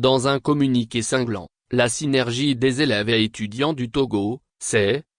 Dans un communiqué cinglant, la synergie des élèves et étudiants du Togo,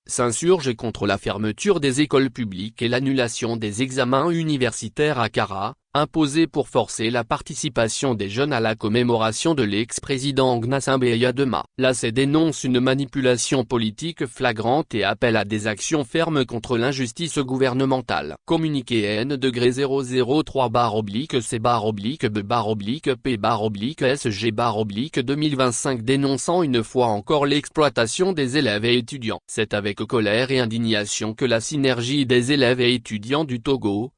s'insurge contre la fermeture des écoles publiques et l'annulation des examens universitaires à Kara, imposés pour forcer la participation des jeunes à la commémoration de l'ex-président Gnassingbé Eyadema. L'ACE dénonce une manipulation politique flagrante et appelle à des actions fermes contre l'injustice gouvernementale. Communiqué N-003-B-C-B-P-B-SG-2025 dénonçant une fois encore l'exploitation des élèves et étudiants. C'est avec colère et indignation que la synergie des élèves et étudiants du Togo,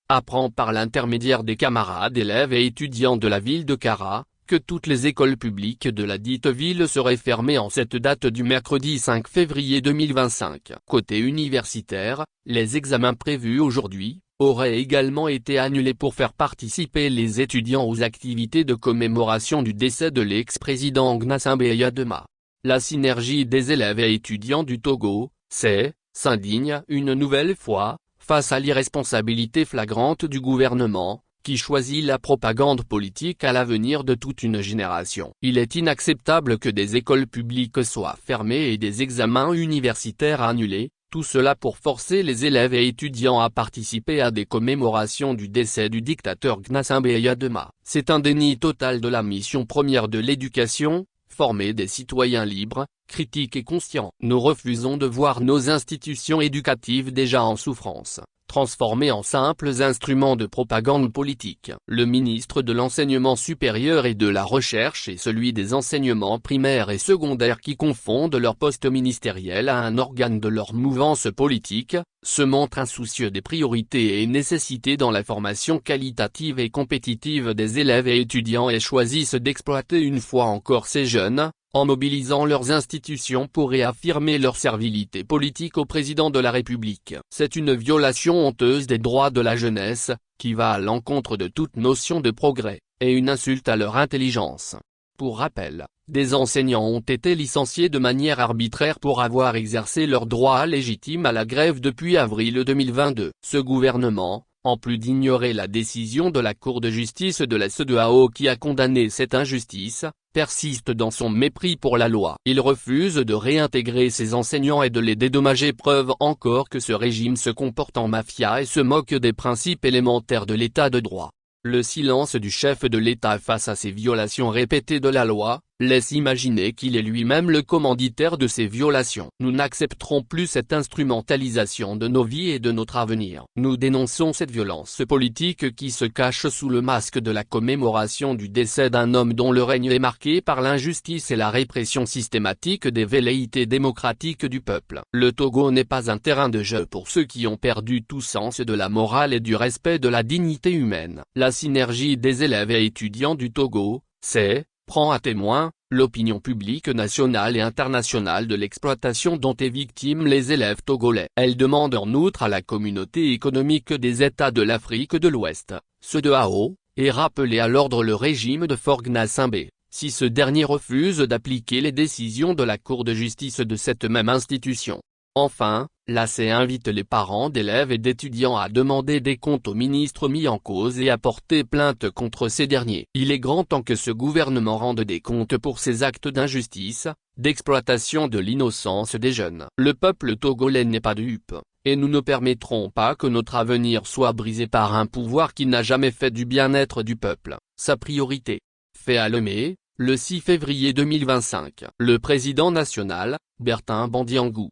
apprend par l'intermédiaire des camarades élèves et étudiants de la ville de Kara, que toutes les écoles publiques de la dite ville seraient fermées en cette date du mercredi 5 février 2025. Côté universitaire, les examens prévus aujourd'hui auraient également été annulés pour faire participer les étudiants aux activités de commémoration du décès de l'ex-président Gnassingbé Eyadema. La synergie des élèves et étudiants du Togo, s'indigne une nouvelle fois face à l'irresponsabilité flagrante du gouvernement, qui choisit la propagande politique à l'avenir de toute une génération. Il est inacceptable que des écoles publiques soient fermées et des examens universitaires annulés, tout cela pour forcer les élèves et étudiants à participer à des commémorations du décès du dictateur Gnassingbé Eyadema. C'est un déni total de la mission première de l'éducation, former des citoyens libres, critiques et conscients. Nous refusons de voir nos institutions éducatives déjà en souffrance transformées en simples instruments de propagande politique. Le ministre de l'Enseignement supérieur et de la Recherche et celui des enseignements primaires et secondaires qui confondent leur poste ministériel à un organe de leur mouvance politique, se montrent insoucieux des priorités et nécessités dans la formation qualitative et compétitive des élèves et étudiants et choisissent d'exploiter une fois encore ces jeunes, en mobilisant leurs institutions pour réaffirmer leur servilité politique au président de la République. C'est une violation honteuse des droits de la jeunesse, qui va à l'encontre de toute notion de progrès, et une insulte à leur intelligence. Pour rappel, des enseignants ont été licenciés de manière arbitraire pour avoir exercé leur droit légitime à la grève depuis avril 2022. Ce gouvernement, en plus d'ignorer la décision de la Cour de justice de la CEDEAO qui a condamné cette injustice, persiste dans son mépris pour la loi. Il refuse de réintégrer ces enseignants et de les dédommager, preuve encore que ce régime se comporte en mafia et se moque des principes élémentaires de l'état de droit. Le silence du chef de l'État face à ces violations répétées de la loi, laisse imaginer qu'il est lui-même le commanditaire de ces violations. Nous n'accepterons plus cette instrumentalisation de nos vies et de notre avenir. Nous dénonçons cette violence politique qui se cache sous le masque de la commémoration du décès d'un homme dont le règne est marqué par l'injustice et la répression systématique des velléités démocratiques du peuple. Le Togo n'est pas un terrain de jeu pour ceux qui ont perdu tout sens de la morale et du respect de la dignité humaine. La synergie des élèves et étudiants du Togo, prend à témoin l'opinion publique nationale et internationale de l'exploitation dont est victime les élèves togolais. Elle demande en outre à la communauté économique des États de l'Afrique de l'Ouest, CEDEAO, et rappeler à l'ordre le régime de Faure Gnassingbé, si ce dernier refuse d'appliquer les décisions de la Cour de justice de cette même institution. Enfin, l'ACE invite les parents d'élèves et d'étudiants à demander des comptes aux ministres mis en cause et à porter plainte contre ces derniers. Il est grand temps que ce gouvernement rende des comptes pour ces actes d'injustice, d'exploitation de l'innocence des jeunes. Le peuple togolais n'est pas dupe, et nous ne permettrons pas que notre avenir soit brisé par un pouvoir qui n'a jamais fait du bien-être du peuple sa priorité. Fait à Lomé, le 6 février 2025. Le président national, Bertin Bandiangou,